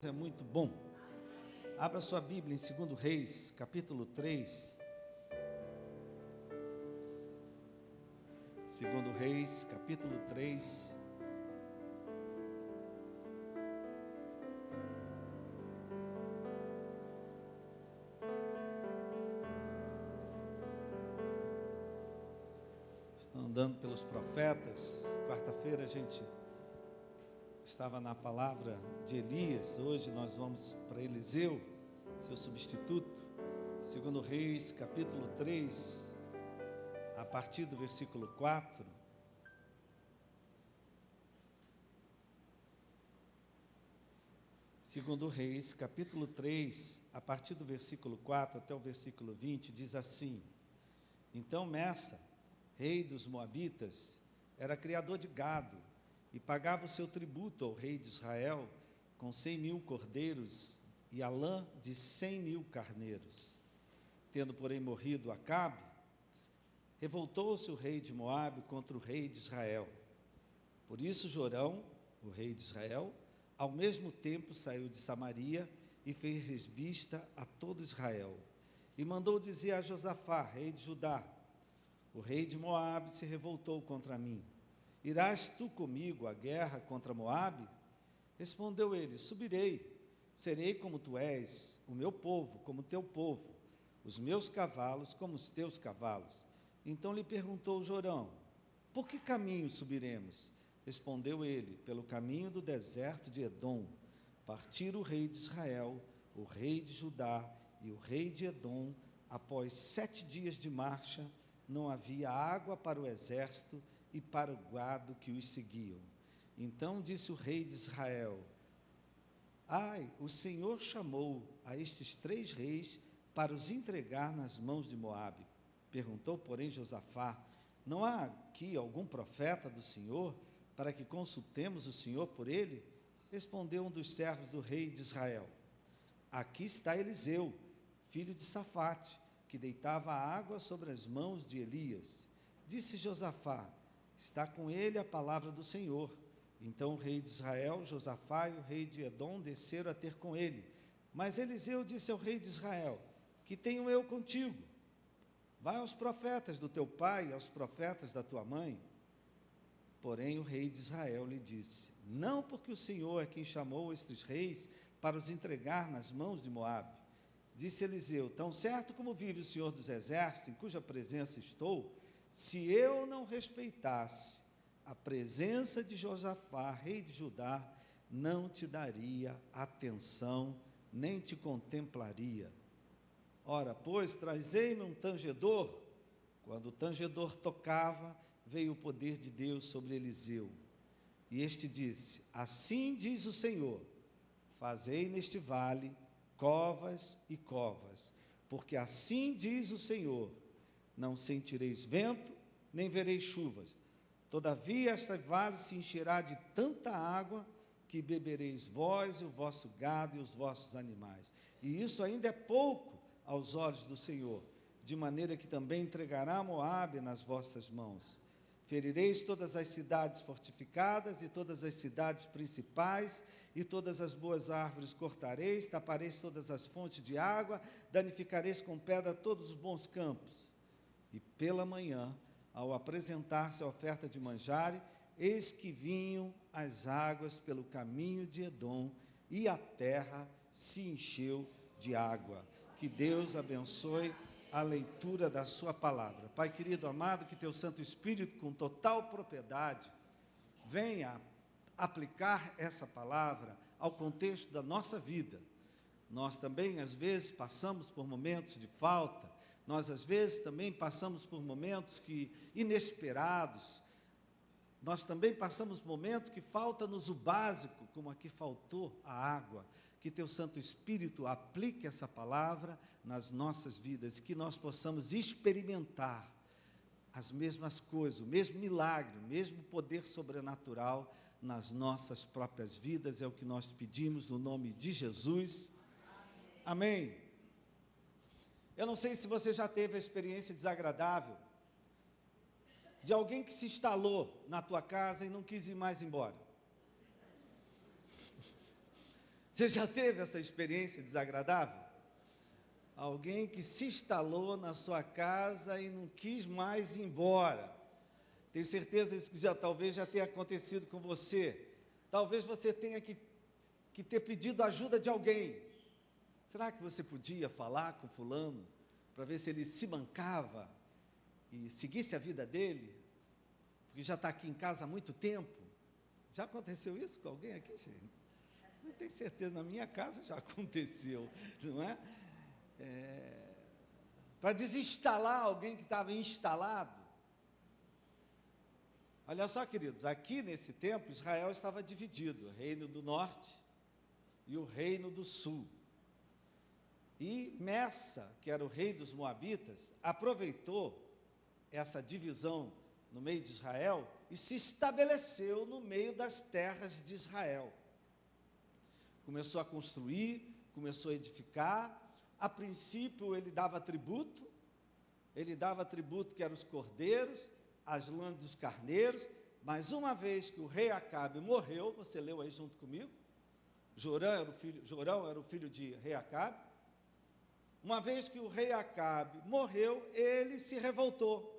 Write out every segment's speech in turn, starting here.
É muito bom. Abra sua Bíblia em 2 Reis, capítulo 3. 2 Reis, capítulo 3. Estão andando pelos profetas. Quarta-feira a gente estava na palavra de Elias. Hoje nós vamos para Eliseu, seu substituto. 2 Reis, capítulo 3, a partir do versículo 4. Segundo Reis, capítulo 3, a partir do versículo 4 até o versículo 20, diz assim: Então Messa, rei dos Moabitas, era criador de gado e pagava o seu tributo ao rei de Israel com 100.000 cordeiros e a lã de 100.000 carneiros. Tendo, porém, morrido Acabe, revoltou-se o rei de Moabe contra o rei de Israel. Por isso Jorão, o rei de Israel, ao mesmo tempo saiu de Samaria e fez vista a todo Israel. E mandou dizer a Josafá, rei de Judá: O rei de Moabe se revoltou contra mim. Irás tu comigo à guerra contra Moabe? Respondeu ele: Subirei, serei como tu és, o meu povo como o teu povo, os meus cavalos como os teus cavalos. Então lhe perguntou Jorão: Por que caminho subiremos? Respondeu ele: Pelo caminho do deserto de Edom. Partiram o rei de Israel, o rei de Judá e o rei de Edom. Após 7 dias de marcha, não havia água para o exército e para o gado que os seguiam. Então disse o rei de Israel: Ai, o Senhor chamou a estes 3 reis para os entregar nas mãos de Moabe. Perguntou, porém, Josafá: Não há aqui algum profeta do Senhor, para que consultemos o Senhor por ele? Respondeu um dos servos do rei de Israel: Aqui está Eliseu, filho de Safate, que deitava água sobre as mãos de Elias. Disse Josafá: Está com ele a palavra do Senhor. Então o rei de Israel, Josafá e o rei de Edom desceram a ter com ele. Mas Eliseu disse ao rei de Israel: Que tenho eu contigo? Vai aos profetas do teu pai e aos profetas da tua mãe. Porém o rei de Israel lhe disse: Não, porque o Senhor é quem chamou estes reis para os entregar nas mãos de Moabe. Disse Eliseu: Tão certo como vive o Senhor dos exércitos, em cuja presença estou, se eu não respeitasse a presença de Josafá, rei de Judá, não te daria atenção, nem te contemplaria. Ora, pois, trazei-me um tangedor. Quando o tangedor tocava, veio o poder de Deus sobre Eliseu. E este disse: Assim diz o Senhor: Fazei neste vale covas e covas, porque assim diz o Senhor: Não sentireis vento, nem vereis chuvas. Todavia este vale se encherá de tanta água, que bebereis vós e o vosso gado e os vossos animais. E isso ainda é pouco aos olhos do Senhor, de maneira que também entregará Moabe nas vossas mãos. Ferireis todas as cidades fortificadas e todas as cidades principais, e todas as boas árvores cortareis, tapareis todas as fontes de água, danificareis com pedra todos os bons campos. E pela manhã, ao apresentar-se a oferta de manjare, eis que vinham as águas pelo caminho de Edom, e a terra se encheu de água. Que Deus abençoe a leitura da sua palavra. Pai querido, amado, que teu Santo Espírito, com total propriedade, venha aplicar essa palavra ao contexto da nossa vida. Nós também, às vezes, passamos por momentos de falta. Nós, às vezes, também passamos por momentos inesperados. Nós também passamos momentos que falta-nos o básico, como aqui faltou a água. Que teu Santo Espírito aplique essa palavra nas nossas vidas, que nós possamos experimentar as mesmas coisas, o mesmo milagre, o mesmo poder sobrenatural nas nossas próprias vidas. É o que nós pedimos no nome de Jesus. Amém. Eu não sei se você já teve a experiência desagradável de alguém que se instalou na tua casa e não quis ir mais embora. Você já teve essa experiência desagradável? Alguém que se instalou na sua casa e não quis mais ir embora. Tenho certeza que talvez já tenha acontecido com você. Talvez você tenha que ter pedido ajuda de alguém. Será que você podia falar com fulano para ver se ele se mancava e seguisse a vida dele? Porque já está aqui em casa há muito tempo. Já aconteceu isso com alguém aqui, gente? Não tenho certeza, na minha casa já aconteceu, não é? Para desinstalar alguém que estava instalado. Olha só, queridos, aqui nesse tempo, Israel estava dividido, o reino do norte e o reino do sul. E Messa, que era o rei dos Moabitas, aproveitou essa divisão no meio de Israel e se estabeleceu no meio das terras de Israel. Começou a construir, começou a edificar. A princípio ele dava tributo que eram os cordeiros, as lãs dos carneiros, mas uma vez que o rei Acabe morreu, você leu aí junto comigo, Jorão era o filho de rei Acabe. Uma vez que o rei Acabe morreu, ele se revoltou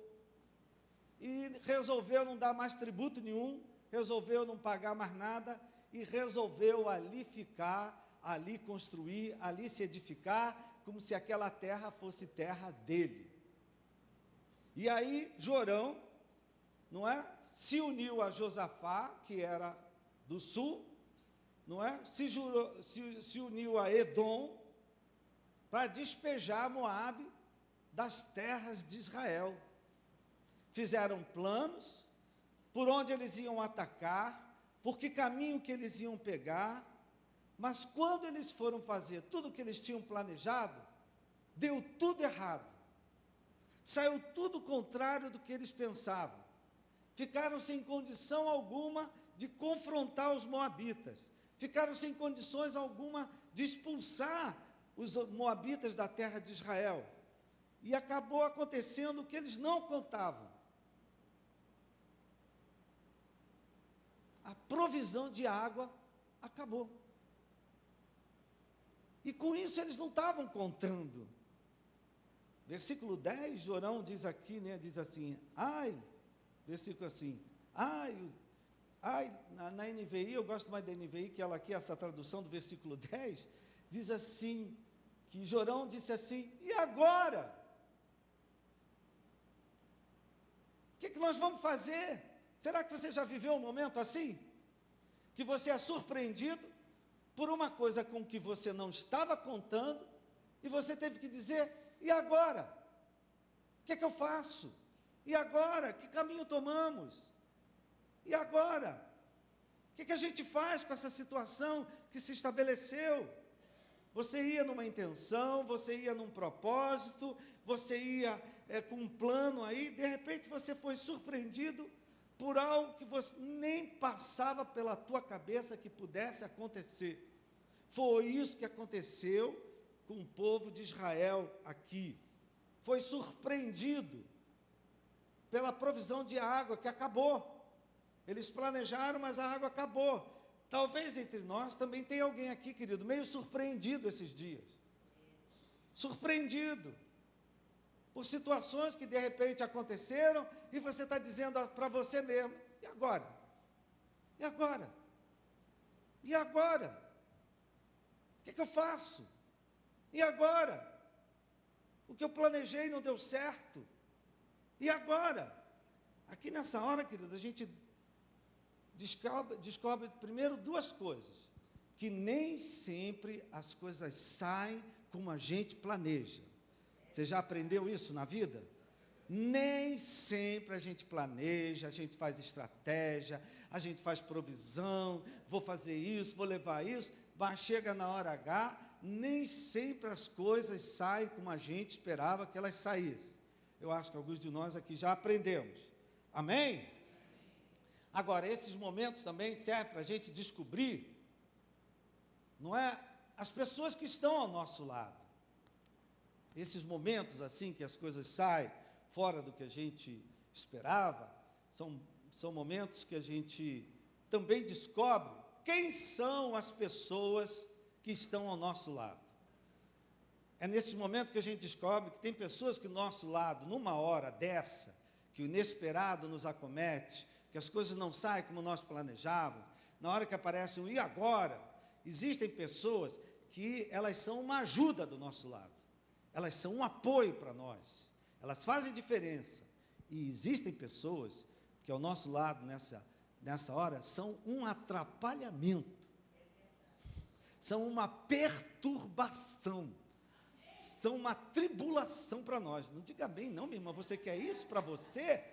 e resolveu não dar mais tributo nenhum, resolveu não pagar mais nada e resolveu ali ficar, ali construir, ali se edificar, como se aquela terra fosse terra dele. E aí Jorão, não é? Se uniu a Josafá, que era do sul, não é? Se uniu a Edom para despejar Moabe das terras de Israel. Fizeram planos por onde eles iam atacar, por que caminho que eles iam pegar, mas quando eles foram fazer tudo o que eles tinham planejado, deu tudo errado. Saiu tudo contrário do que eles pensavam. Ficaram sem condição alguma de confrontar os moabitas. Ficaram sem condições alguma de expulsar os moabitas da terra de Israel. E acabou acontecendo o que eles não contavam. A provisão de água acabou. E com isso eles não estavam contando. Versículo 10, Jorão diz aqui, né, diz assim, versículo assim, na NVI, eu gosto mais da NVI, que ela aqui, essa tradução do versículo 10, diz assim, que Jorão disse assim, e agora? O que nós vamos fazer? Será que você já viveu um momento assim? Que você é surpreendido por uma coisa com que você não estava contando, e você teve que dizer, e agora? O que eu faço? E agora? Que caminho tomamos? E agora? O que a gente faz com essa situação que se estabeleceu? Você ia numa intenção, você ia num propósito, você ia com um plano aí, de repente você foi surpreendido por algo que você nem passava pela tua cabeça que pudesse acontecer. Foi isso que aconteceu com o povo de Israel aqui. Foi surpreendido pela provisão de água que acabou. Eles planejaram, mas a água acabou. Talvez entre nós também tenha alguém aqui, querido, meio surpreendido esses dias. Surpreendido por situações que de repente aconteceram e você está dizendo para você mesmo, e agora? E agora? E agora? O que eu faço? E agora? O que eu planejei não deu certo. E agora? Aqui nessa hora, querido, a gente descobre primeiro duas coisas. Que nem sempre as coisas saem como a gente planeja. Você já aprendeu isso na vida? Nem sempre a gente planeja, a gente faz estratégia, a gente faz provisão, vou fazer isso, vou levar isso, mas chega na hora H, nem sempre as coisas saem como a gente esperava que elas saíssem. Eu acho que alguns de nós aqui já aprendemos. Amém? Agora, esses momentos também servem para a gente descobrir, não é? As pessoas que estão ao nosso lado. Esses momentos assim que as coisas saem fora do que a gente esperava, são momentos que a gente também descobre quem são as pessoas que estão ao nosso lado. É nesse momento que a gente descobre que tem pessoas que ao nosso lado, numa hora dessa, que o inesperado nos acomete, que as coisas não saem como nós planejávamos, na hora que aparece um e agora, existem pessoas que elas são uma ajuda do nosso lado, elas são um apoio para nós, elas fazem diferença. E existem pessoas que ao nosso lado nessa hora são um atrapalhamento, são uma perturbação, são uma tribulação para nós. Não diga bem não, minha irmã, você quer isso para você?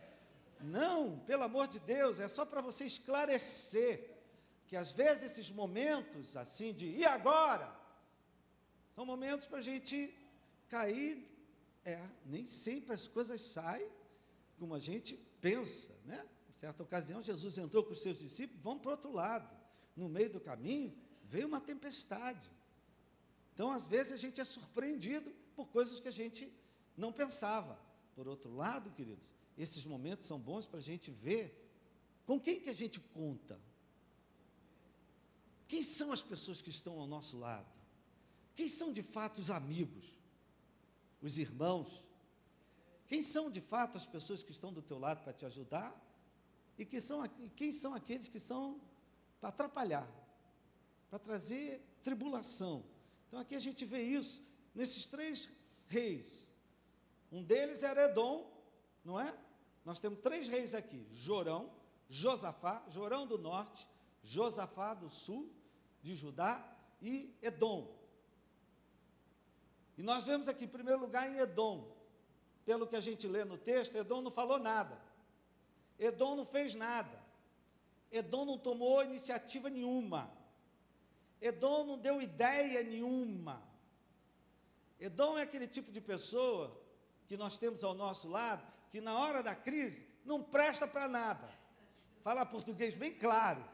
Não, pelo amor de Deus, é só para você esclarecer que às vezes esses momentos assim de e agora, são momentos para a gente cair, nem sempre as coisas saem como a gente pensa, né? Em certa ocasião, Jesus entrou com os seus discípulos, vão para o outro lado, no meio do caminho, veio uma tempestade. Então, às vezes, a gente é surpreendido por coisas que a gente não pensava. Por outro lado, queridos, esses momentos são bons para a gente ver com quem que a gente conta. Quem são as pessoas que estão ao nosso lado? Quem são, de fato, os amigos? Os irmãos? Quem são, de fato, as pessoas que estão do teu lado para te ajudar? E quem são aqueles que são para atrapalhar, para trazer tribulação? Então, aqui a gente vê isso, nesses 3 reis. Um deles era Edom, não é? Nós temos 3 reis aqui, Jorão, Josafá, Jorão do norte, Josafá do sul, de Judá, e Edom. E nós vemos aqui, em primeiro lugar, em Edom, pelo que a gente lê no texto, Edom não falou nada, Edom não fez nada, Edom não tomou iniciativa nenhuma, Edom não deu ideia nenhuma. Edom é aquele tipo de pessoa que nós temos ao nosso lado, que na hora da crise não presta para nada. Fala português bem claro.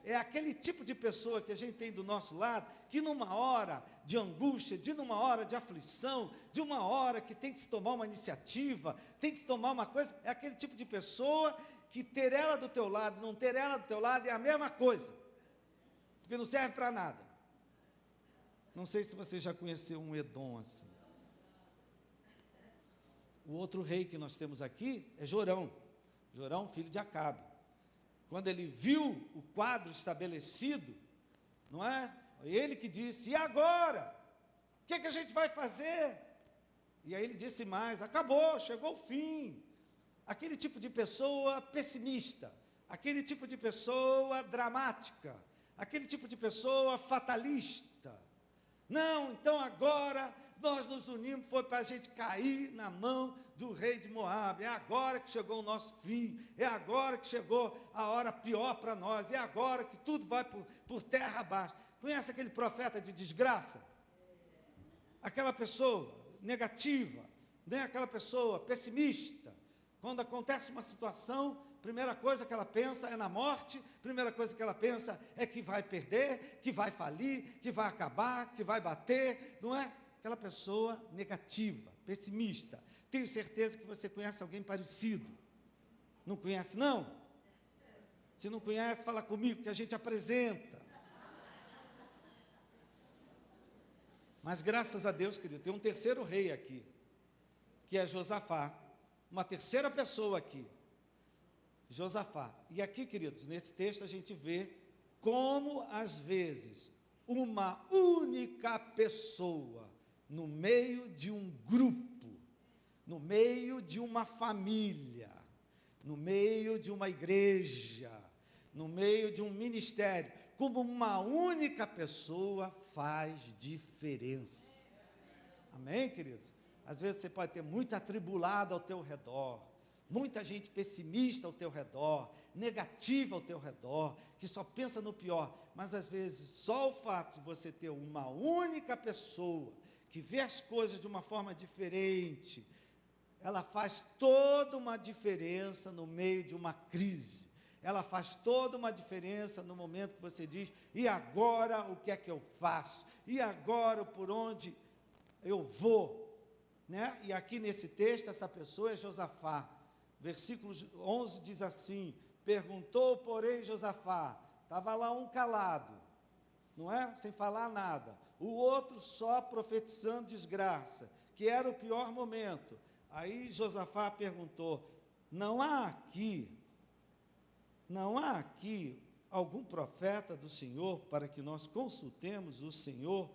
É aquele tipo de pessoa que a gente tem do nosso lado, que numa hora de angústia, numa hora de aflição, de uma hora que tem que se tomar uma iniciativa, tem que se tomar uma coisa, é aquele tipo de pessoa que ter ela do teu lado, não ter ela do teu lado é a mesma coisa, porque não serve para nada. Não sei se você já conheceu um Edom assim. O outro rei que nós temos aqui é Jorão, Jorão, filho de Acabe. Quando ele viu o quadro estabelecido, não é? Ele que disse, e agora? O que a gente vai fazer? E aí ele disse mais, acabou, chegou o fim. Aquele tipo de pessoa pessimista, aquele tipo de pessoa dramática, aquele tipo de pessoa fatalista. Não, então agora nós nos unimos, foi para a gente cair na mão do rei de Moabe, é agora que chegou o nosso fim, é agora que chegou a hora pior para nós, é agora que tudo vai por terra abaixo. Conhece aquele profeta de desgraça? Aquela pessoa negativa, né? Aquela pessoa pessimista, quando acontece uma situação, primeira coisa que ela pensa é na morte, primeira coisa que ela pensa é que vai perder, que vai falir, que vai acabar, que vai bater, não é? Aquela pessoa negativa, pessimista. Tenho certeza que você conhece alguém parecido. Não conhece, não? Se não conhece, fala comigo, que a gente apresenta. Mas graças a Deus, querido, tem um terceiro rei aqui, que é Josafá. Uma terceira pessoa aqui, Josafá. E aqui, queridos, nesse texto a gente vê como, às vezes, uma única pessoa, no meio de um grupo, no meio de uma família, no meio de uma igreja, no meio de um ministério, como uma única pessoa faz diferença. Amém, queridos? Às vezes você pode ter muito atribulado ao teu redor, muita gente pessimista ao teu redor, negativa ao teu redor, que só pensa no pior, mas às vezes só o fato de você ter uma única pessoa que vê as coisas de uma forma diferente, ela faz toda uma diferença no meio de uma crise. Ela faz toda uma diferença no momento que você diz, e agora o que é que eu faço? E agora por onde eu vou? Né? E aqui nesse texto, essa pessoa é Josafá. Versículo 11 diz assim, perguntou, porém, Josafá, estava lá um calado, não é? Sem falar nada. O outro só profetizando desgraça, que era o pior momento. Aí Josafá perguntou: não há aqui algum profeta do Senhor para que nós consultemos o Senhor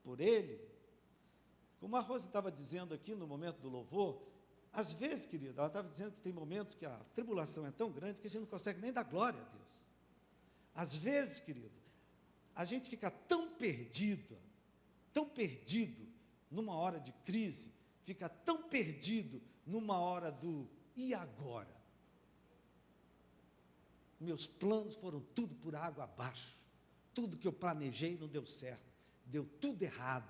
por ele? Como a Rosa estava dizendo aqui no momento do louvor, às vezes, querida, ela estava dizendo que tem momentos que a tribulação é tão grande que a gente não consegue nem dar glória a Deus. Às vezes, querido, a gente fica tão perdido numa hora de crise, fica tão perdido numa hora do e agora? Meus planos foram tudo por água abaixo, tudo que eu planejei não deu certo, deu tudo errado.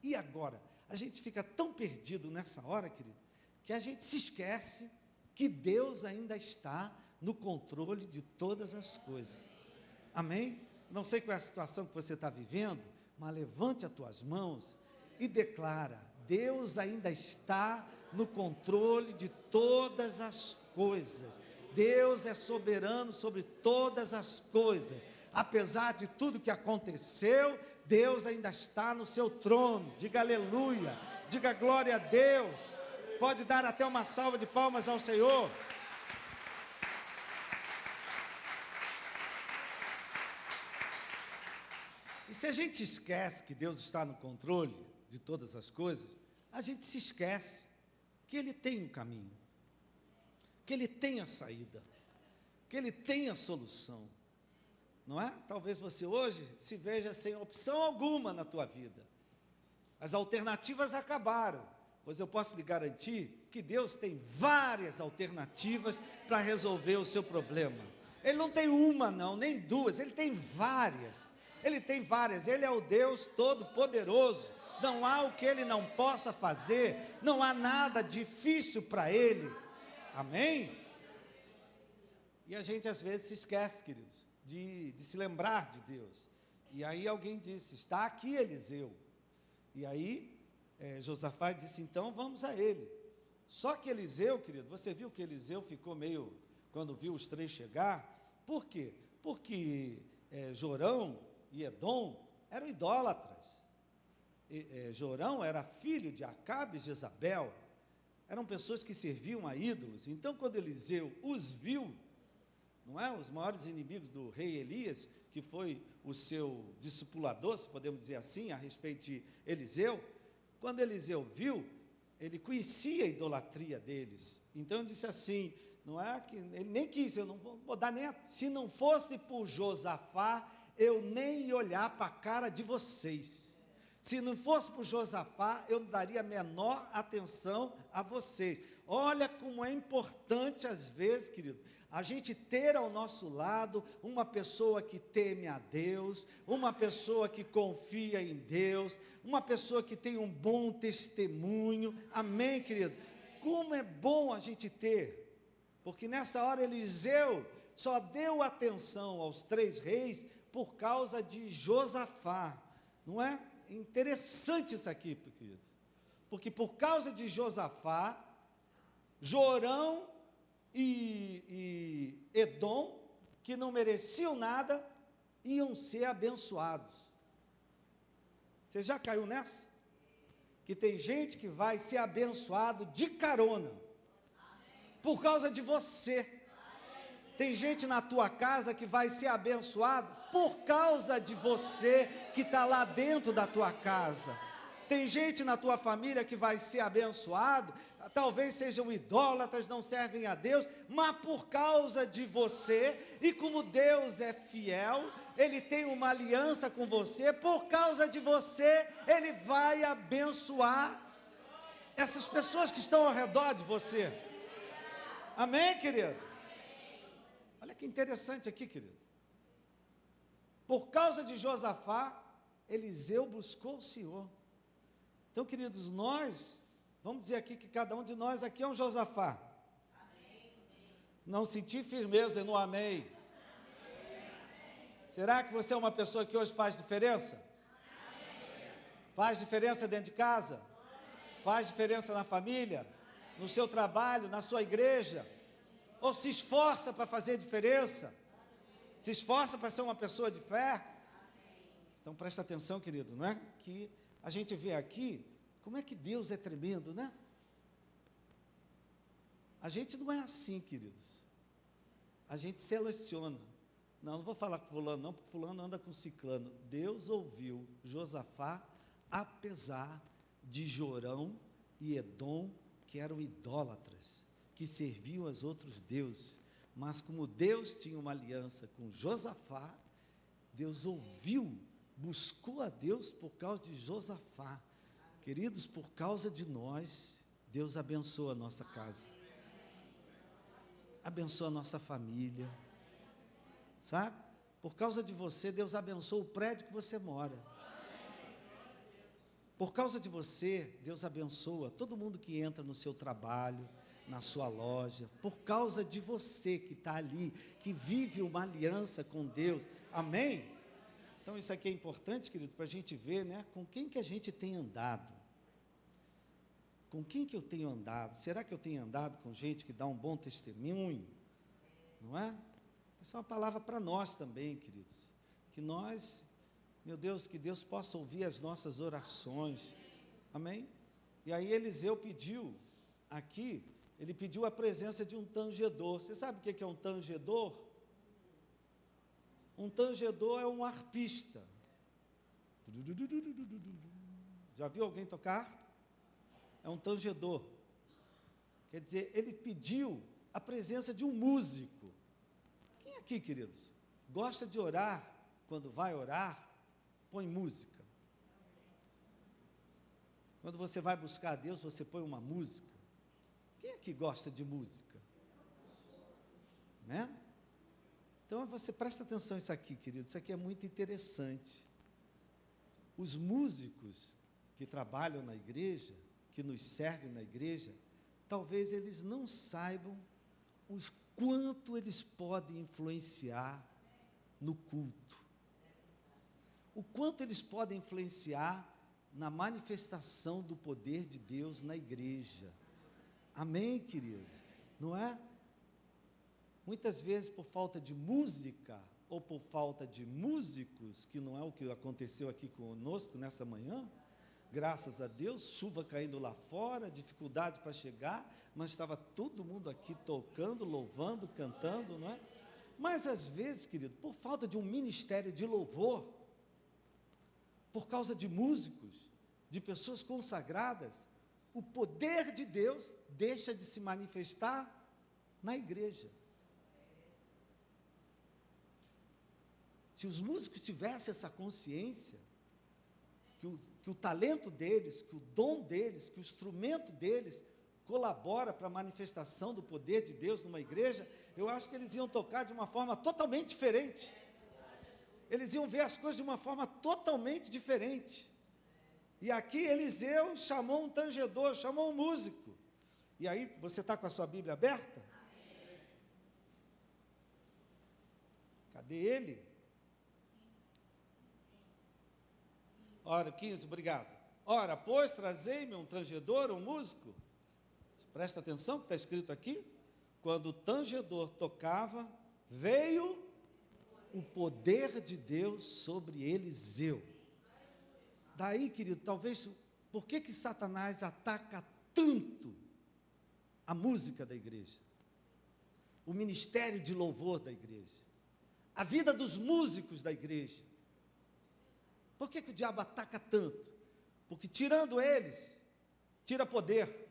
E agora? A gente fica tão perdido nessa hora, querido, que a gente se esquece que Deus ainda está no controle de todas as coisas. Amém? Não sei qual é a situação que você está vivendo, mas levante as tuas mãos e declara: Deus ainda está no controle de todas as coisas. Deus é soberano sobre todas as coisas. Apesar de tudo que aconteceu, Deus ainda está no seu trono. Diga aleluia, diga glória a Deus. Pode dar até uma salva de palmas ao Senhor. E se a gente esquece que Deus está no controle de todas as coisas, a gente se esquece que Ele tem um caminho, que Ele tem a saída, que Ele tem a solução, não é? Talvez você hoje se veja sem opção alguma na tua vida, as alternativas acabaram, pois eu posso lhe garantir que Deus tem várias alternativas para resolver o seu problema. Ele não tem uma não, nem duas, Ele tem várias, Ele é o Deus Todo-Poderoso, não há o que Ele não possa fazer, não há nada difícil para Ele, amém? E a gente às vezes se esquece, queridos, de se lembrar de Deus. E aí alguém disse: está aqui Eliseu. E aí Josafá disse: então vamos a ele. Só que Eliseu, querido, você viu que Eliseu ficou meio, quando viu os três chegar, por quê? Porque Jorão e Edom eram idólatras. Jorão era filho de Acabe e Jezabel, eram pessoas que serviam a ídolos. Então quando Eliseu os viu, não é? Os maiores inimigos do rei Elias, que foi o seu discipulador, se podemos dizer assim, a respeito de Eliseu. Quando Eliseu viu, ele conhecia a idolatria deles. Então ele disse assim, não é que ele nem quis, eu não vou dar nem, se não fosse por Josafá, eu nem ia olhar para a cara de vocês. Se não fosse por Josafá, eu não daria a menor atenção a vocês. Olha como é importante às vezes, querido, a gente ter ao nosso lado uma pessoa que teme a Deus, uma pessoa que confia em Deus, uma pessoa que tem um bom testemunho, amém, querido? Como é bom a gente ter, porque nessa hora Eliseu só deu atenção aos três reis por causa de Josafá, não é? Interessante isso aqui, querido, porque por causa de Josafá, Jorão e Edom, que não mereciam nada, iam ser abençoados. Você já caiu nessa? Que tem gente que vai ser abençoado de carona, por causa de você. Tem gente na tua casa que vai ser abençoado por causa de você que está lá dentro da tua casa. Tem gente na tua família que vai ser abençoado, talvez sejam idólatras, não servem a Deus, mas por causa de você, e como Deus é fiel, Ele tem uma aliança com você, por causa de você, Ele vai abençoar essas pessoas que estão ao redor de você. Amém, querido? Olha que interessante aqui, querido. Por causa de Josafá, Eliseu buscou o Senhor. Então, queridos, nós, vamos dizer aqui que cada um de nós aqui é um Josafá. Amém. Não sentir firmeza no amém. Amém. Será que você é uma pessoa que hoje faz diferença? Amém. Faz diferença dentro de casa? Amém. Faz diferença na família? Amém. No seu trabalho, na sua igreja? Ou se esforça para fazer diferença? Se esforça para ser uma pessoa de fé? Então, presta atenção, querido, não é? Que a gente vê aqui, como é que Deus é tremendo, né? A gente não é assim, queridos. A gente seleciona. Não vou falar com fulano não, porque fulano anda com ciclano. Deus ouviu Josafá, apesar de Jorão e Edom, que eram idólatras, que serviam aos outros deuses. Mas como Deus tinha uma aliança com Josafá, Deus ouviu, buscou a Deus por causa de Josafá. Queridos, por causa de nós, Deus abençoa a nossa casa. Abençoa a nossa família. Sabe? Por causa de você, Deus abençoa o prédio que você mora. Por causa de você, Deus abençoa todo mundo que entra no seu trabalho, na sua loja. Por causa de você que está ali, que vive uma aliança com Deus. Amém? Então, isso aqui é importante, querido, para a gente ver, né, com quem que a gente tem andado. Com quem que eu tenho andado? Será que eu tenho andado com gente que dá um bom testemunho? Não é? Essa é uma palavra para nós também, queridos. Que nós, meu Deus, que Deus possa ouvir as nossas orações. Amém? E aí Eliseu pediu, aqui, ele pediu a presença de um tangedor. Você sabe o que é um tangedor? Um tangedor é um arpista. Já viu alguém tocar? É um tangedor. Quer dizer, ele pediu a presença de um músico. Quem aqui, queridos, gosta de orar? Quando vai orar, põe música. Quando você vai buscar a Deus, você põe uma música. Quem aqui gosta de música? Né? Então, você presta atenção nisso aqui, querido. Isso aqui é muito interessante. Os músicos que trabalham na igreja, que nos servem na igreja, talvez eles não saibam o quanto eles podem influenciar no culto. O quanto eles podem influenciar na manifestação do poder de Deus na igreja. Amém, queridos? Não é? Muitas vezes, por falta de música, ou por falta de músicos, que não é o que aconteceu aqui conosco nessa manhã, graças a Deus, chuva caindo lá fora, dificuldade para chegar, mas estava todo mundo aqui tocando, louvando, cantando, não é? Mas às vezes, querido, por falta de um ministério de louvor, por causa de músicos, de pessoas consagradas, o poder de Deus deixa de se manifestar na igreja. Se os músicos tivessem essa consciência, que o talento deles, que o dom deles, que o instrumento deles colabora para a manifestação do poder de Deus numa igreja, eu acho que eles iam tocar de uma forma totalmente diferente. Eles iam ver as coisas de uma forma totalmente diferente. E aqui Eliseu chamou um tangedor, chamou um músico. E aí, você está com a sua Bíblia aberta? Cadê ele? Ora, 15, obrigado. Ora, pois, trazei-me um tangedor, um músico. Presta atenção que está escrito aqui. Quando o tangedor tocava, veio o poder de Deus sobre Eliseu. Daí, querido, talvez, por que Satanás ataca tanto a música da igreja? O ministério de louvor da igreja? A vida dos músicos da igreja? Por que o diabo ataca tanto? Porque tirando eles, tira poder.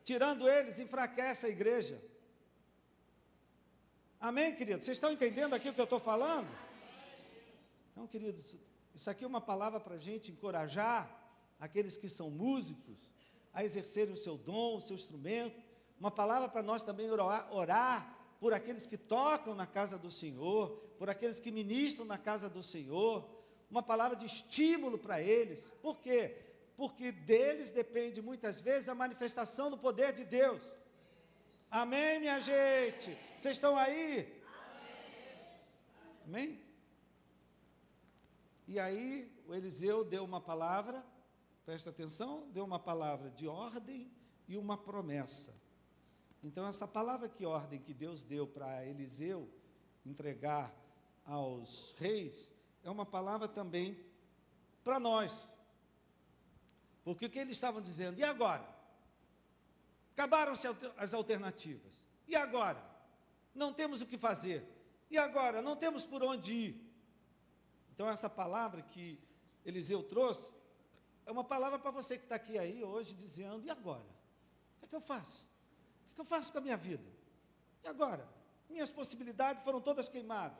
Tirando eles, enfraquece a igreja. Amém, queridos? Vocês estão entendendo aqui o que eu estou falando? Então, queridos, isso aqui é uma palavra para a gente encorajar aqueles que são músicos a exercerem o seu dom, o seu instrumento. Uma palavra para nós também orar por aqueles que tocam na casa do Senhor, por aqueles que ministram na casa do Senhor. Uma palavra de estímulo para eles. Por quê? Porque deles depende muitas vezes a manifestação do poder de Deus. Amém, minha gente? Vocês estão aí? Amém? E aí, o Eliseu deu uma palavra, presta atenção, deu uma palavra de ordem e uma promessa. Então, essa palavra de ordem que Deus deu para Eliseu entregar aos reis, é uma palavra também para nós. Porque o que eles estavam dizendo? E agora? Acabaram-se as alternativas. E agora? Não temos o que fazer. E agora? Não temos por onde ir. Então, essa palavra que Eliseu trouxe, é uma palavra para você que está aqui aí hoje, dizendo, e agora? O que é que eu faço? O que é que eu faço com a minha vida? E agora? Minhas possibilidades foram todas queimadas.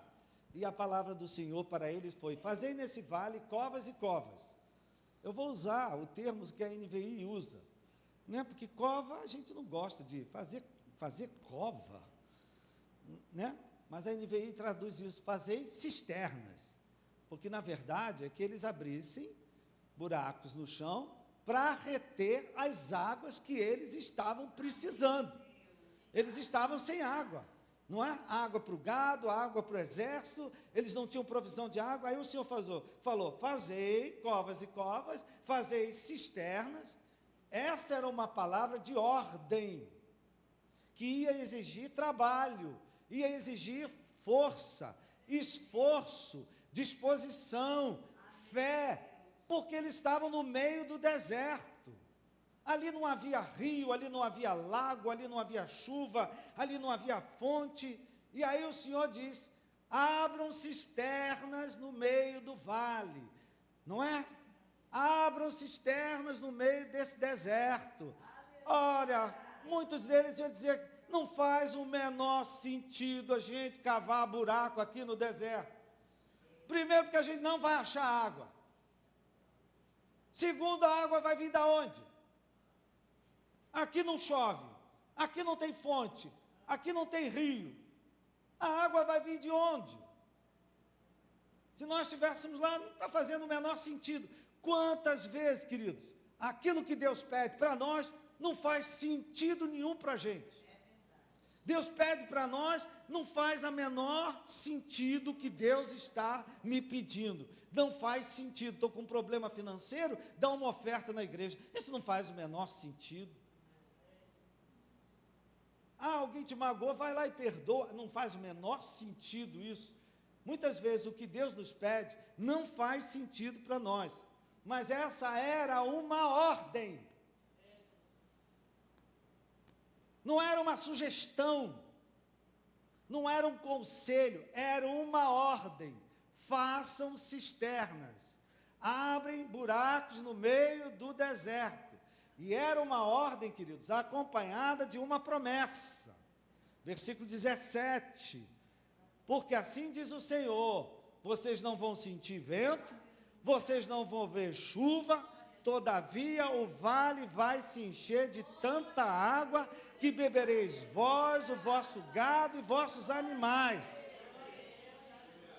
E a palavra do Senhor para eles foi, fazei nesse vale covas e covas. Eu vou usar o termo que a NVI usa, né? Porque cova a gente não gosta de fazer cova, né? Mas a NVI traduz isso, fazei cisternas, porque na verdade é que eles abrissem buracos no chão para reter as águas que eles estavam precisando. Eles estavam sem água, não é? Água para o gado, água para o exército, eles não tinham provisão de água. Aí o Senhor falou, fazei covas e covas, fazei cisternas. Essa era uma palavra de ordem, que ia exigir trabalho, ia exigir força, esforço, disposição, fé, porque eles estavam no meio do deserto. Ali não havia rio, ali não havia lago, ali não havia chuva, ali não havia fonte. E aí o Senhor diz, abram cisternas no meio do vale, não é? Abram cisternas no meio desse deserto. Olha, muitos deles iam dizer, não faz o menor sentido a gente cavar buraco aqui no deserto. Primeiro, porque a gente não vai achar água. Segundo, a água vai vir da onde? Aqui não chove, aqui não tem fonte, aqui não tem rio. A água vai vir de onde? Se nós estivéssemos lá, não está fazendo o menor sentido. Quantas vezes, queridos, aquilo que Deus pede para nós, não faz sentido nenhum para a gente. Deus pede para nós, não faz a menor sentido que Deus está me pedindo. Não faz sentido, estou com um problema financeiro, dá uma oferta na igreja. Isso não faz o menor sentido. Alguém te magoou, vai lá e perdoa. Não faz o menor sentido isso. Muitas vezes o que Deus nos pede não faz sentido para nós. Mas essa era uma ordem. Não era uma sugestão. Não era um conselho, era uma ordem. Façam cisternas. Abrem buracos no meio do deserto. E era uma ordem, queridos, acompanhada de uma promessa. Versículo 17. Porque assim diz o Senhor, vocês não vão sentir vento, vocês não vão ver chuva, todavia o vale vai se encher de tanta água, que bebereis vós, o vosso gado e vossos animais.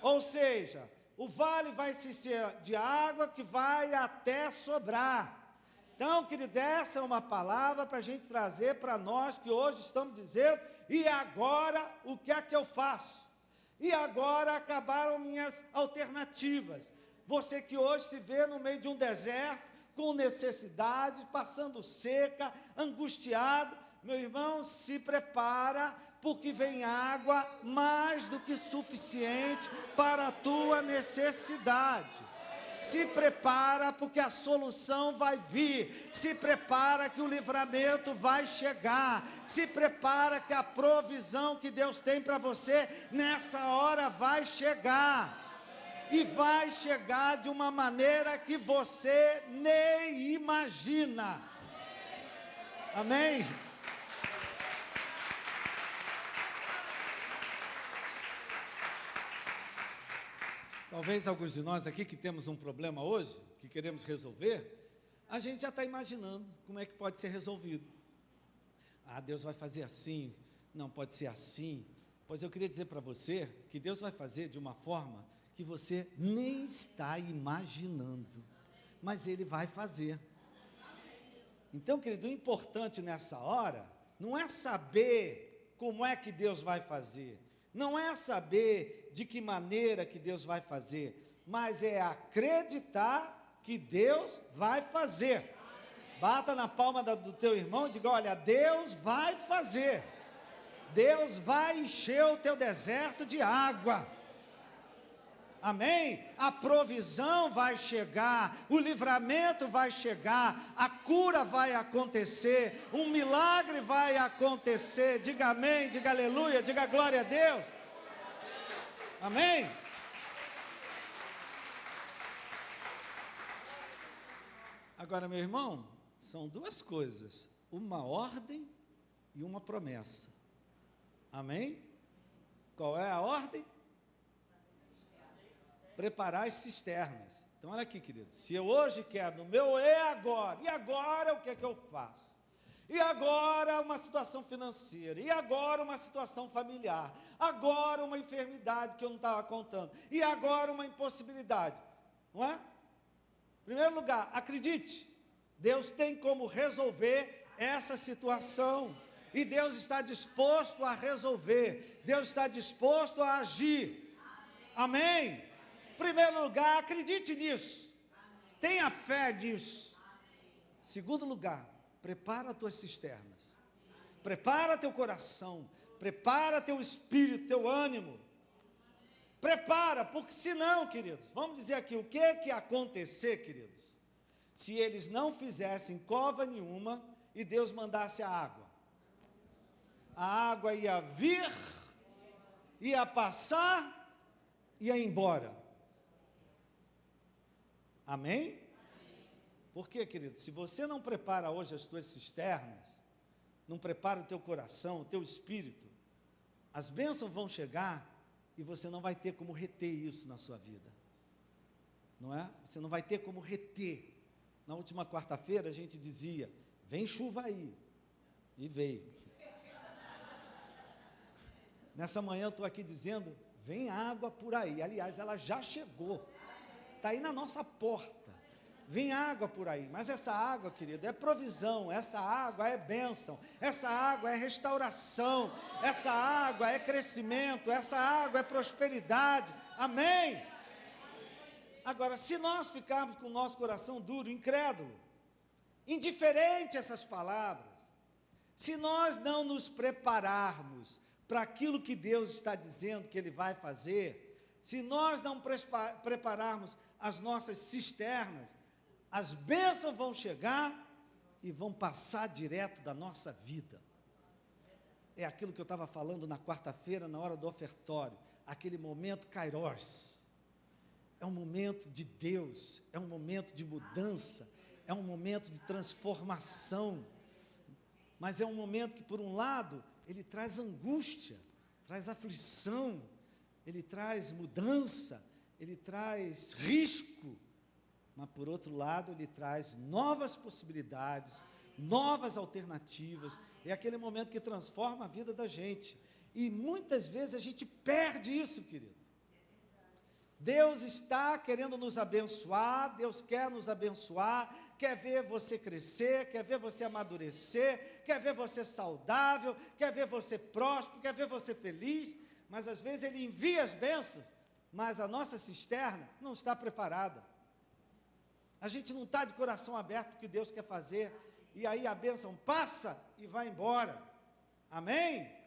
Ou seja, o vale vai se encher de água que vai até sobrar. Então, queridos, essa é uma palavra para a gente trazer para nós que hoje estamos dizendo, e agora o que é que eu faço? E agora acabaram minhas alternativas. Você que hoje se vê no meio de um deserto, com necessidade, passando seca, angustiado, meu irmão, se prepara, porque vem água mais do que suficiente para a tua necessidade. Se prepara, porque a solução vai vir. Se prepara que o livramento vai chegar. Se prepara que a provisão que Deus tem para você nessa hora vai chegar. E vai chegar de uma maneira que você nem imagina. Amém? Talvez alguns de nós aqui que temos um problema hoje, que queremos resolver, a gente já está imaginando como é que pode ser resolvido. Deus vai fazer assim, não pode ser assim. Pois eu queria dizer para você que Deus vai fazer de uma forma que você nem está imaginando, mas Ele vai fazer. Então, querido, o importante nessa hora não é saber como é que Deus vai fazer, não é saber de que maneira que Deus vai fazer, mas é acreditar que Deus vai fazer. Bata na palma do teu irmão e diga, olha, Deus vai fazer. Deus vai encher o teu deserto de água. Amém? A provisão vai chegar, o livramento vai chegar, a cura vai acontecer, um milagre vai acontecer. Diga amém, diga aleluia, diga glória a Deus. Amém? Agora, meu irmão, são duas coisas, uma ordem e uma promessa. Amém? Qual é a ordem? Preparar as cisternas. Então, olha aqui, querido, se eu hoje quero no meu e agora o que é que eu faço? E agora uma situação financeira, e agora uma situação familiar, agora uma enfermidade que eu não estava contando, e agora uma impossibilidade, não é? Em primeiro lugar, acredite, Deus tem como resolver essa situação, e Deus está disposto a resolver, Deus está disposto a agir. Amém? Em primeiro lugar, acredite nisso. Amém. Tenha fé nisso. Amém. Segundo lugar, prepara as tuas cisternas. Amém. Prepara teu coração. Prepara teu espírito, teu ânimo. Prepara, porque senão, queridos, vamos dizer aqui, o que ia acontecer, queridos? Se eles não fizessem cova nenhuma e Deus mandasse a água. A água ia vir, ia passar, ia embora. Amém? Por quê, querido? Se você não prepara hoje as tuas cisternas, não prepara o teu coração, o teu espírito, as bênçãos vão chegar e você não vai ter como reter isso na sua vida. Não é? Você não vai ter como reter. Na última quarta-feira a gente dizia, vem chuva aí. E veio. Nessa manhã eu estou aqui dizendo, vem água por aí. Aliás, ela já chegou. Está aí na nossa porta, vem água por aí, mas essa água, querido, é provisão, essa água é bênção, essa água é restauração, essa água é crescimento, essa água é prosperidade, amém? Agora, se nós ficarmos com o nosso coração duro, incrédulo, indiferente a essas palavras, se nós não nos prepararmos para aquilo que Deus está dizendo que Ele vai fazer, se nós não prepararmos as nossas cisternas, as bênçãos vão chegar e vão passar direto da nossa vida. É aquilo que eu estava falando na quarta-feira, na hora do ofertório, aquele momento kairos. É um momento de Deus, é um momento de mudança, é um momento de transformação, mas é um momento que, por um lado, ele traz angústia, traz aflição, ele traz mudança, ele traz risco, mas por outro lado ele traz novas possibilidades, novas alternativas, é aquele momento que transforma a vida da gente, e muitas vezes a gente perde isso, querido. Deus está querendo nos abençoar, Deus quer nos abençoar, quer ver você crescer, quer ver você amadurecer, quer ver você saudável, quer ver você próspero, quer ver você feliz, mas às vezes Ele envia as bênçãos, mas a nossa cisterna não está preparada. A gente não está de coração aberto para o que Deus quer fazer, e aí a bênção passa e vai embora. Amém? Amém.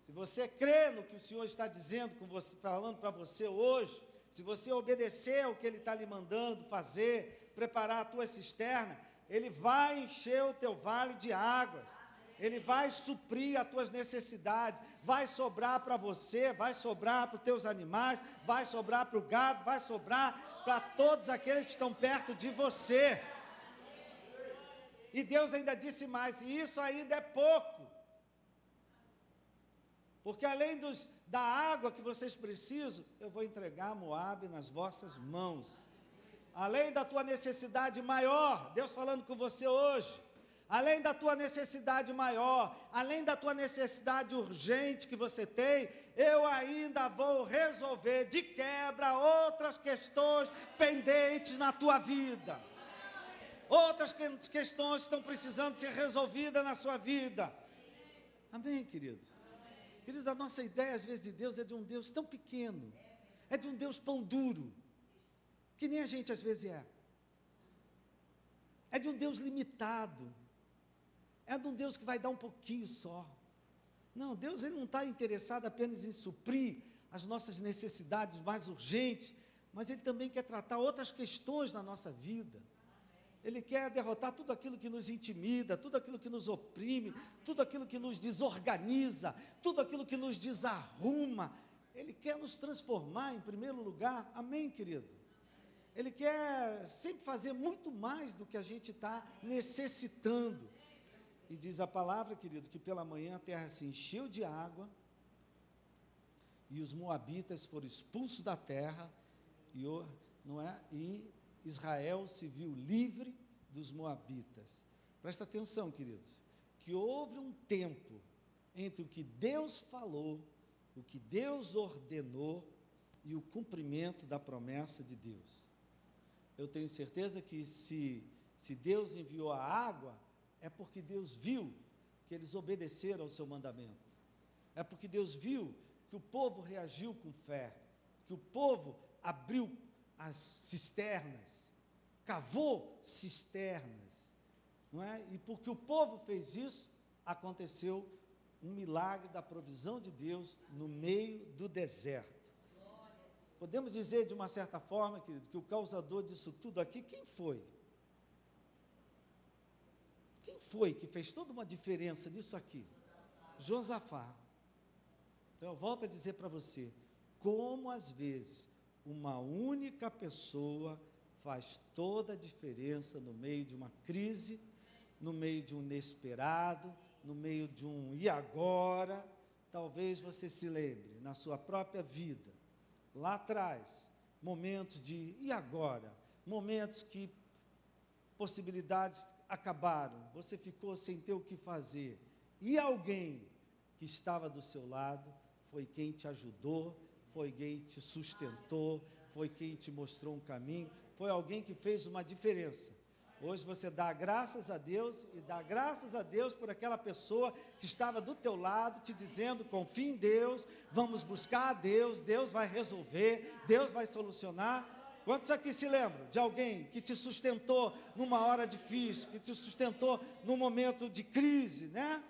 Se você crê no que o Senhor está dizendo, com você, falando para você hoje, se você obedecer ao que Ele está lhe mandando fazer, preparar a tua cisterna, Ele vai encher o teu vale de águas. Ele vai suprir as tuas necessidades, vai sobrar para você, vai sobrar para os teus animais, vai sobrar para o gado, vai sobrar para todos aqueles que estão perto de você. E Deus ainda disse mais, e isso ainda é pouco. Porque além da água que vocês precisam, eu vou entregar Moabe nas vossas mãos. Além da tua necessidade maior, Deus falando com você hoje, além da tua necessidade maior, além da tua necessidade urgente que você tem, eu ainda vou resolver de quebra outras questões pendentes na tua vida. Outras questões estão precisando ser resolvidas na sua vida. Amém, querido? Querido, a nossa ideia às vezes de Deus é de um Deus tão pequeno, é de um Deus pão duro, que nem a gente às vezes é. É de um Deus limitado. É de um Deus que vai dar um pouquinho só. Não, Deus ele não está interessado apenas em suprir as nossas necessidades mais urgentes, mas Ele também quer tratar outras questões na nossa vida. Ele quer derrotar tudo aquilo que nos intimida, tudo aquilo que nos oprime, tudo aquilo que nos desorganiza, tudo aquilo que nos desarruma. Ele quer nos transformar em primeiro lugar, amém, querido? Ele quer sempre fazer muito mais do que a gente está necessitando. E diz a palavra, querido, que pela manhã a terra se encheu de água, e os moabitas foram expulsos da terra, e Israel se viu livre dos moabitas. Presta atenção, queridos, que houve um tempo entre o que Deus falou, o que Deus ordenou e o cumprimento da promessa de Deus. Eu tenho certeza que se Deus enviou a água, é porque Deus viu que eles obedeceram ao seu mandamento. É porque Deus viu que o povo reagiu com fé, que o povo abriu as cisternas, cavou cisternas, não é? E porque o povo fez isso, aconteceu um milagre da provisão de Deus no meio do deserto. Podemos dizer de uma certa forma, querido, que o causador disso tudo aqui, quem foi? Quem foi que fez toda uma diferença nisso aqui? Josafá. Então eu volto a dizer para você, como às vezes uma única pessoa faz toda a diferença no meio de uma crise, no meio de um inesperado, no meio de um e agora. Talvez você se lembre na sua própria vida, lá atrás, momentos de e agora, momentos que possibilidades acabaram, você ficou sem ter o que fazer, e alguém que estava do seu lado foi quem te ajudou, foi quem te sustentou, foi quem te mostrou um caminho, foi alguém que fez uma diferença. Hoje você dá graças a Deus, e dá graças a Deus por aquela pessoa que estava do teu lado, te dizendo, confia em Deus, vamos buscar a Deus, Deus vai resolver, Deus vai solucionar. Quantos aqui se lembram de alguém que te sustentou numa hora difícil, que te sustentou num momento de crise, né?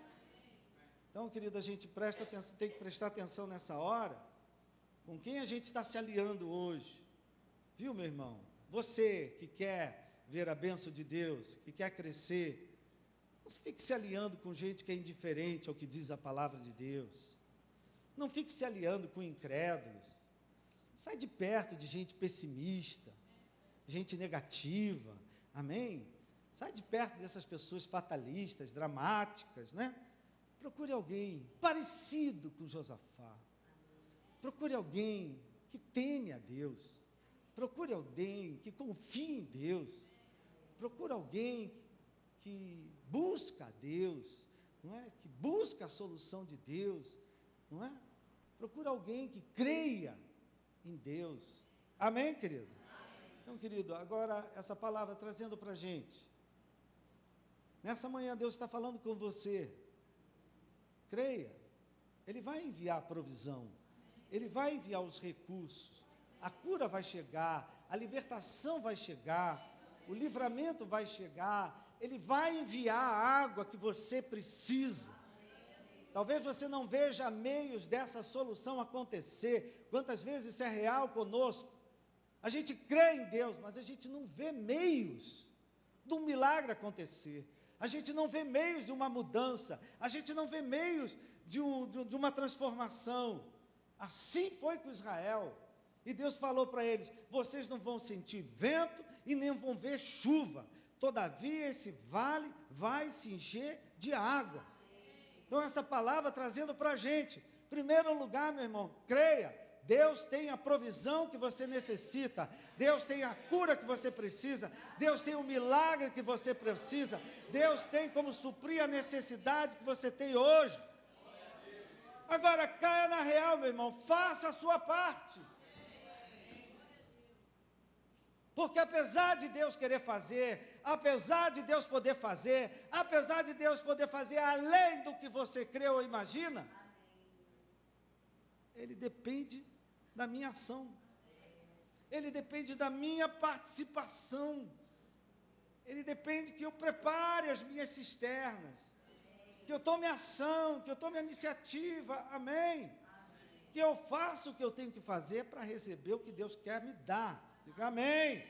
Então, querido, a gente tem que prestar atenção nessa hora, com quem a gente está se aliando hoje. Viu, meu irmão? Você que quer ver a bênção de Deus, que quer crescer, não fique se aliando com gente que é indiferente ao que diz a palavra de Deus. Não fique se aliando com incrédulos. Sai de perto de gente pessimista, gente negativa, amém? Sai de perto dessas pessoas fatalistas, dramáticas, né? Procure alguém parecido com Josafá. Procure alguém que teme a Deus. Procure alguém que confie em Deus. Procure alguém que busca a Deus, não é? Que busca a solução de Deus, não é? Procure alguém que creia em Deus. Amém, querido? Amém. Então, querido, agora essa palavra trazendo para a gente. Nessa manhã Deus está falando com você. Creia. Ele vai enviar a provisão. Ele vai enviar os recursos. A cura vai chegar. A libertação vai chegar. O livramento vai chegar. Ele vai enviar a água que você precisa. Talvez você não veja meios dessa solução acontecer. Quantas vezes isso é real conosco? A gente crê em Deus, mas a gente não vê meios de um milagre acontecer. A gente não vê meios de uma mudança. A gente não vê meios de uma transformação. Assim foi com Israel. E Deus falou para eles, vocês não vão sentir vento e nem vão ver chuva. Todavia esse vale vai se encher de água. Então essa palavra trazendo para a gente, em primeiro lugar, meu irmão, creia, Deus tem a provisão que você necessita, Deus tem a cura que você precisa, Deus tem o milagre que você precisa, Deus tem como suprir a necessidade que você tem hoje. Agora caia na real, meu irmão, faça a sua parte. Porque apesar de Deus querer fazer, apesar de Deus poder fazer, apesar de Deus poder fazer além do que você crê ou imagina, Ele depende da minha ação, Ele depende da minha participação, Ele depende que eu prepare as minhas cisternas, que eu tome ação, que eu tome a iniciativa, amém? que eu faça o que eu tenho que fazer para receber o que Deus quer me dar. Diga amém.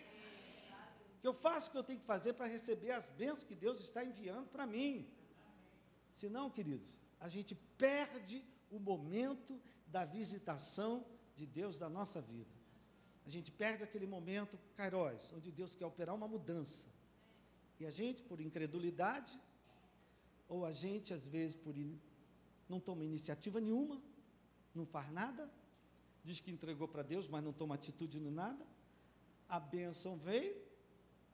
Que eu faça o que eu tenho que fazer para receber as bênçãos que Deus está enviando para mim. Senão, queridos, a gente perde o momento da visitação de Deus da nossa vida. A gente perde aquele momento, kairos, onde Deus quer operar uma mudança. E a gente, por incredulidade, ou a gente, às vezes, não toma iniciativa nenhuma, não faz nada, diz que entregou para Deus, mas não toma atitude em nada, a bênção veio,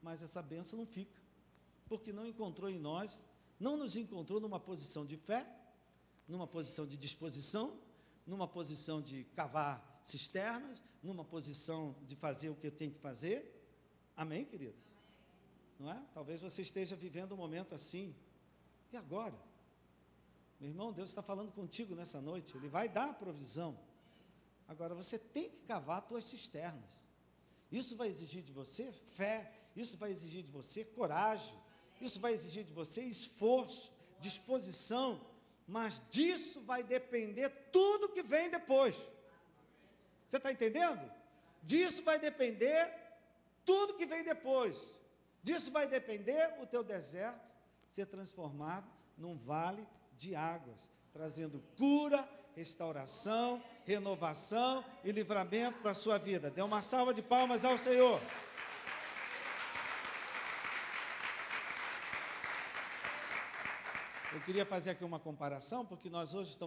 mas essa bênção não fica, porque não encontrou em nós, não nos encontrou numa posição de fé, numa posição de disposição, numa posição de cavar cisternas, numa posição de fazer o que eu tenho que fazer. Amém, queridos? Não é? Talvez você esteja vivendo um momento assim. E agora? Meu irmão, Deus está falando contigo nessa noite, Ele vai dar a provisão. Agora, você tem que cavar as tuas cisternas. Isso vai exigir de você fé, isso vai exigir de você coragem, isso vai exigir de você esforço, disposição, mas disso vai depender tudo que vem depois. Você está entendendo? Disso vai depender tudo que vem depois. Disso vai depender o teu deserto ser transformado num vale de águas, trazendo cura, restauração, renovação e livramento para a sua vida. Dê uma salva de palmas ao Senhor. Eu queria fazer aqui uma comparação, porque nós hoje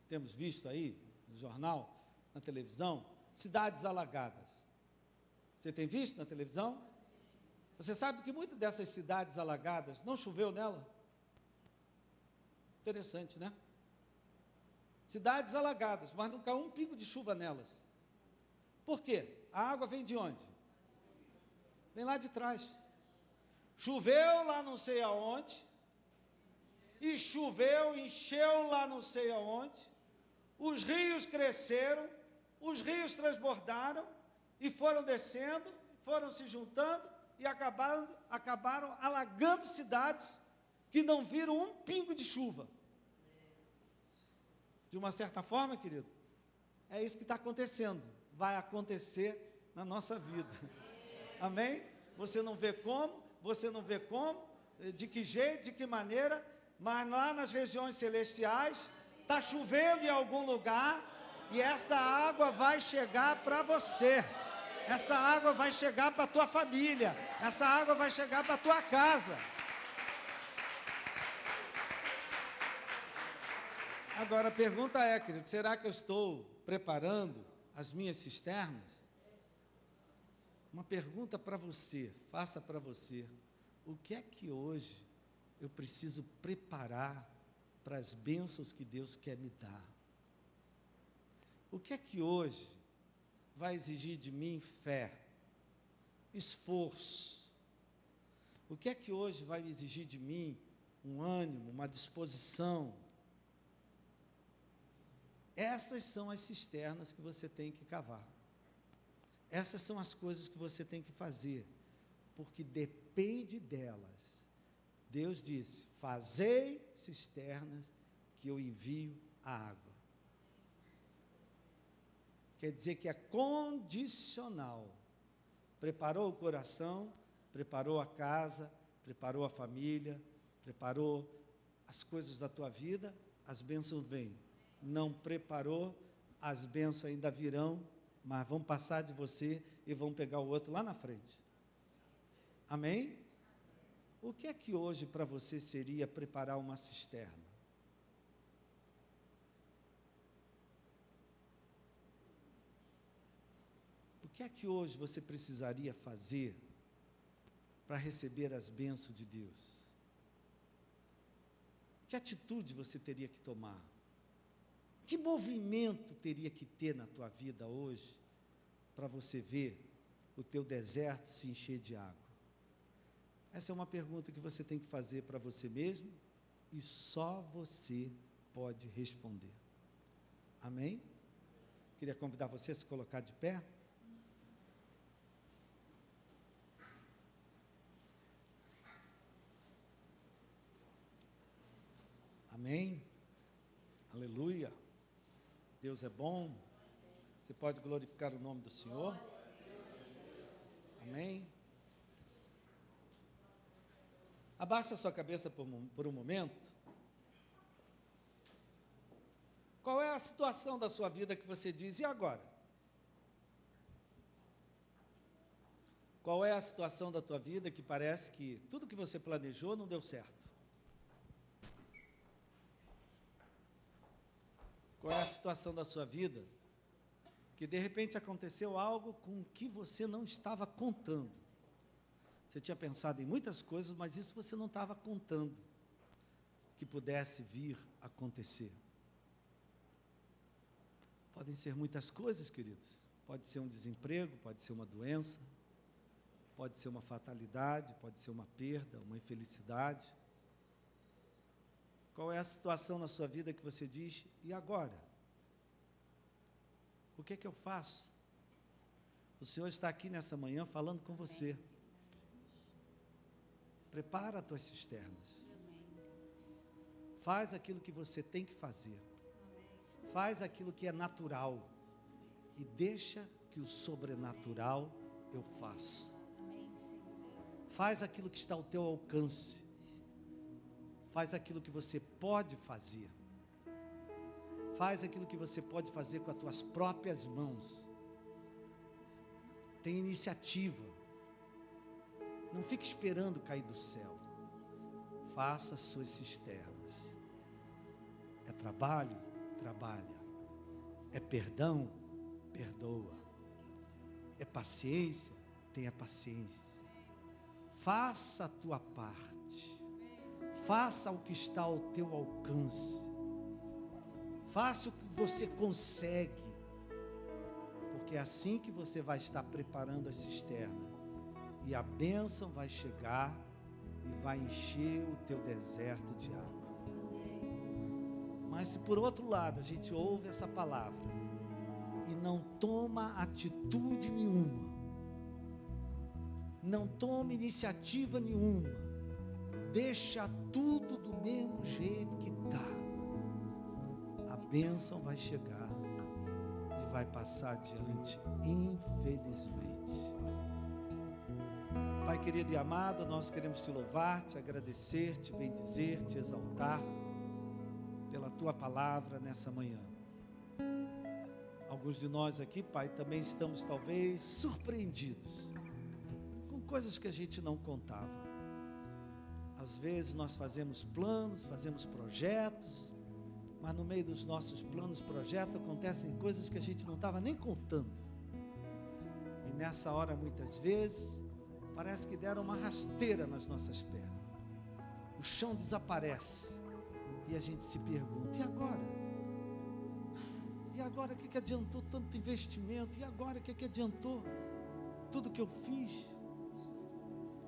temos visto aí no jornal, na televisão, cidades alagadas. Você tem visto na televisão? Você sabe que muitas dessas cidades alagadas não choveu nela? Interessante, né? Cidades alagadas, mas não caiu um pingo de chuva nelas. Por quê? A água vem de onde? Vem lá de trás. Choveu lá não sei aonde, e choveu, encheu lá não sei aonde, os rios cresceram, os rios transbordaram, e foram descendo, foram se juntando, e acabaram alagando cidades que não viram um pingo de chuva. De uma certa forma, querido, é isso que está acontecendo, vai acontecer na nossa vida. Amém? Você não vê como, de que jeito, de que maneira, mas lá nas regiões celestiais, está chovendo em algum lugar, e essa água vai chegar para você, essa água vai chegar para a tua família, essa água vai chegar para a tua casa. Agora a pergunta é, querido, será que eu estou preparando as minhas cisternas? Uma pergunta para você, faça para você, o que é que hoje eu preciso preparar para as bênçãos que Deus quer me dar? O que é que hoje vai exigir de mim fé, esforço? O que é que hoje vai exigir de mim um ânimo, uma disposição? Essas são as cisternas que você tem que cavar. Essas são as coisas que você tem que fazer, porque depende delas. Deus disse: fazei cisternas que eu envio a água. Quer dizer que é condicional. Preparou o coração, preparou a casa, preparou a família, preparou as coisas da tua vida, as bênçãos vêm. Não preparou, as bênçãos ainda virão, mas vão passar de você e vão pegar o outro lá na frente. Amém? O que é que hoje para você seria preparar uma cisterna? O que é que hoje você precisaria fazer para receber as bênçãos de Deus? Que atitude você teria que tomar? Que movimento teria que ter na tua vida hoje para você ver o teu deserto se encher de água? Essa é uma pergunta que você tem que fazer para você mesmo e só você pode responder. Amém? Queria convidar você a se colocar de pé. Amém? Aleluia. Deus é bom. Você pode glorificar o nome do Senhor. Amém. Abaixe a sua cabeça por um momento. Qual é a situação da sua vida que você diz, e agora? Qual é a situação da tua vida que parece que tudo que você planejou não deu certo? Qual é a situação da sua vida que de repente aconteceu algo com que você não estava contando? Você tinha pensado em muitas coisas, mas isso você não estava contando que pudesse vir a acontecer. Podem ser muitas coisas, queridos. Pode ser um desemprego, pode ser uma doença, pode ser uma fatalidade, pode ser uma perda, uma infelicidade. Qual é a situação na sua vida que você diz, e agora? O que é que eu faço? O Senhor está aqui nessa manhã falando com você. Prepara as tuas cisternas. Faz aquilo que você tem que fazer. Faz aquilo que é natural. E deixa que o sobrenatural eu faço. Faz aquilo que está ao teu alcance. Faz aquilo que você pode fazer. Faz aquilo que você pode fazer com as tuas próprias mãos. Tem iniciativa. Não fique esperando cair do céu. Faça as suas cisternas. É trabalho? Trabalha. É perdão? Perdoa. É paciência? Tenha paciência. Faça a tua parte. Faça o que está ao teu alcance. Faça o que você consegue. Porque é assim que você vai estar preparando a cisterna. E a bênção vai chegar e vai encher o teu deserto de água. Mas se por outro lado a gente ouve essa palavra e não toma atitude nenhuma, não toma iniciativa nenhuma, deixa tudo do mesmo jeito que está, a bênção vai chegar e vai passar adiante, infelizmente. Pai querido e amado, nós queremos te louvar, te agradecer, te bendizer, te exaltar pela tua palavra nessa manhã. Alguns de nós aqui, Pai, também estamos talvez surpreendidos com coisas que a gente não contava. Às vezes nós fazemos planos, fazemos projetos, mas no meio dos nossos planos, projetos, acontecem coisas que a gente não estava nem contando. E nessa hora, muitas vezes, parece que deram uma rasteira nas nossas pernas. O chão desaparece. E a gente se pergunta, e agora? E agora o que adiantou tanto investimento? E agora o que adiantou tudo que eu fiz?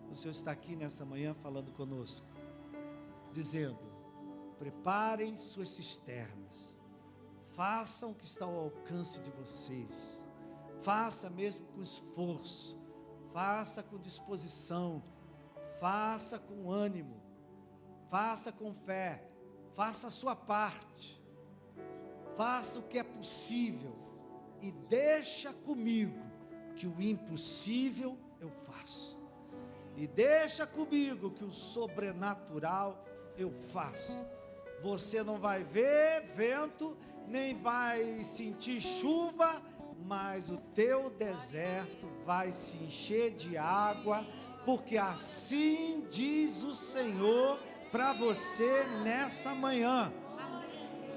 O Senhor está aqui nessa manhã falando conosco, dizendo, preparem suas cisternas, façam o que está ao alcance de vocês, faça mesmo com esforço, faça com disposição, faça com ânimo, faça com fé, faça a sua parte, faça o que é possível e deixa comigo que o impossível eu faço, e deixa comigo que o sobrenatural eu faço. Você não vai ver vento, nem vai sentir chuva, mas o teu deserto vai se encher de água, porque assim diz o Senhor para você nessa manhã.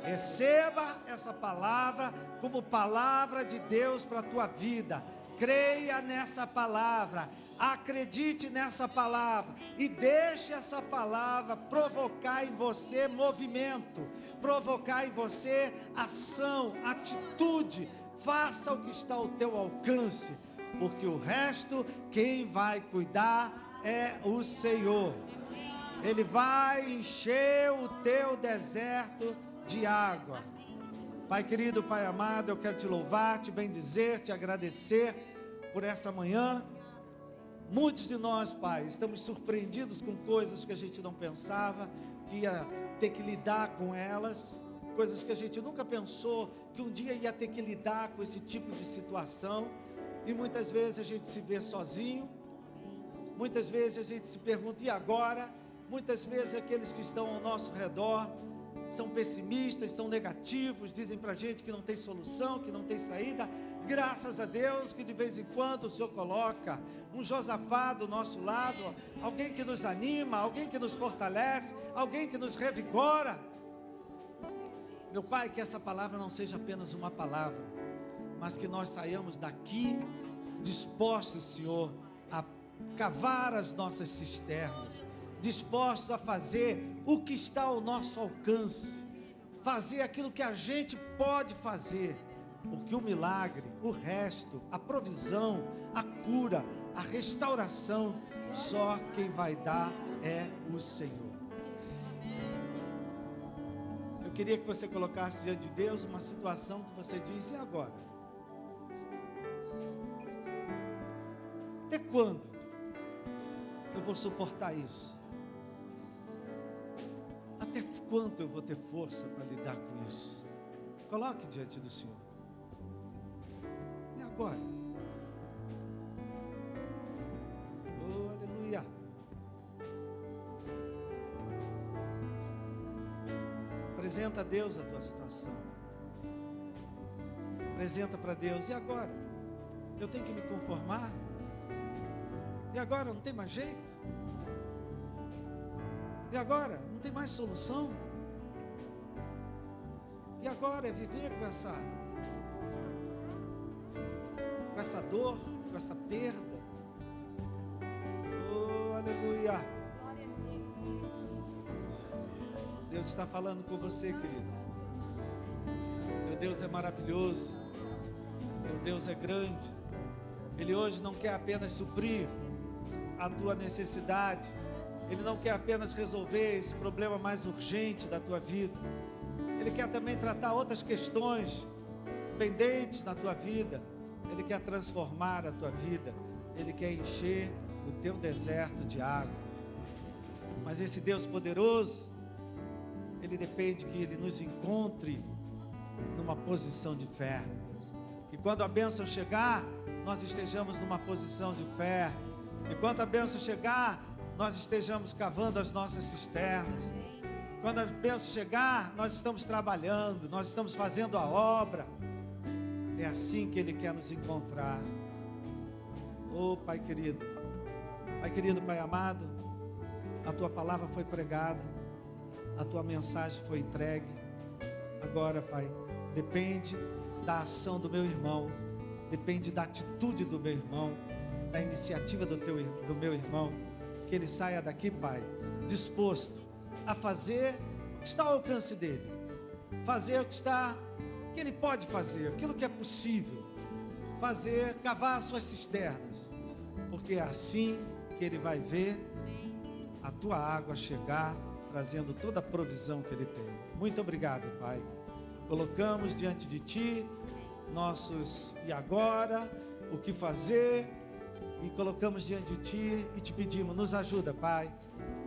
Receba essa palavra como palavra de Deus para a tua vida. Creia nessa palavra, acredite nessa palavra e deixe essa palavra provocar em você movimento, provocar em você ação, atitude. Faça o que está ao teu alcance, porque o resto quem vai cuidar é o Senhor. Ele vai encher o teu deserto de água. Pai querido, Pai amado, eu quero te louvar, te bendizer, te agradecer por essa manhã. Muitos de nós, Pai, estamos surpreendidos com coisas que a gente não pensava que ia ter que lidar com elas, coisas que a gente nunca pensou que um dia ia ter que lidar com esse tipo de situação, e muitas vezes a gente se vê sozinho, muitas vezes a gente se pergunta, e agora? Muitas vezes aqueles que estão ao nosso redor são pessimistas, são negativos, dizem para a gente que não tem solução, que não tem saída. Graças a Deus que de vez em quando o Senhor coloca um Josafá do nosso lado, alguém que nos anima, alguém que nos fortalece, alguém que nos revigora. Meu Pai, que essa palavra não seja apenas uma palavra, mas que nós saiamos daqui dispostos, Senhor, a cavar as nossas cisternas, dispostos a fazer o que está ao nosso alcance, fazer aquilo que a gente pode fazer, porque o milagre, o resto, a provisão, a cura, a restauração, só quem vai dar é o Senhor. Eu queria que você colocasse diante de Deus uma situação que você diz, e agora? Até quando eu vou suportar isso? Até quanto eu vou ter força para lidar com isso? Coloque diante do Senhor. E agora? Oh, aleluia. Apresenta a Deus a tua situação. Apresenta para Deus. E agora? Eu tenho que me conformar? E agora? Não tem mais jeito? E agora? Não tem mais solução? E agora é viver com essa dor, com essa perda. Oh, aleluia. Deus está falando com você, querido. Teu Deus é maravilhoso. Teu Deus é grande. Ele hoje não quer apenas suprir a tua necessidade. Ele não quer apenas resolver esse problema mais urgente da tua vida. Ele quer também tratar outras questões pendentes na tua vida. Ele quer transformar a tua vida. Ele quer encher o teu deserto de água. Mas esse Deus poderoso, Ele depende que Ele nos encontre numa posição de fé. E quando a bênção chegar, nós estejamos numa posição de fé. E quando a bênção chegar, nós estejamos cavando as nossas cisternas. Quando a bênção chegar, nós estamos trabalhando, nós estamos fazendo a obra. É assim que Ele quer nos encontrar. Oh, Pai querido, Pai amado, a Tua palavra foi pregada, a Tua mensagem foi entregue. Agora, Pai, depende da ação do meu irmão, depende da atitude do meu irmão, da iniciativa do meu irmão, que ele saia daqui, Pai, disposto a fazer o que está ao alcance dele, fazer o que ele pode fazer, aquilo que é possível, fazer, cavar as suas cisternas, porque é assim que ele vai ver a tua água chegar, trazendo toda a provisão que ele tem. Muito obrigado, Pai. Colocamos diante de Ti nossos e agora, o que fazer, e colocamos diante de Ti e Te pedimos, nos ajuda, Pai,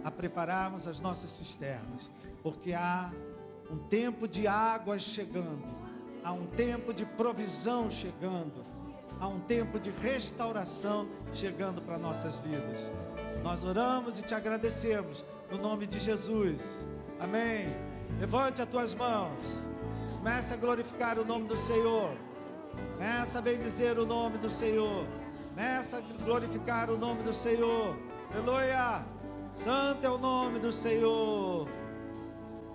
a prepararmos as nossas cisternas, porque há um tempo de águas chegando, há um tempo de provisão chegando, há um tempo de restauração chegando para nossas vidas. Nós oramos e Te agradecemos, no nome de Jesus, amém. Levante as tuas mãos, comece a glorificar o nome do Senhor, comece a bendizer o nome do Senhor, comece a glorificar o nome do Senhor. Aleluia, santo é o nome do Senhor.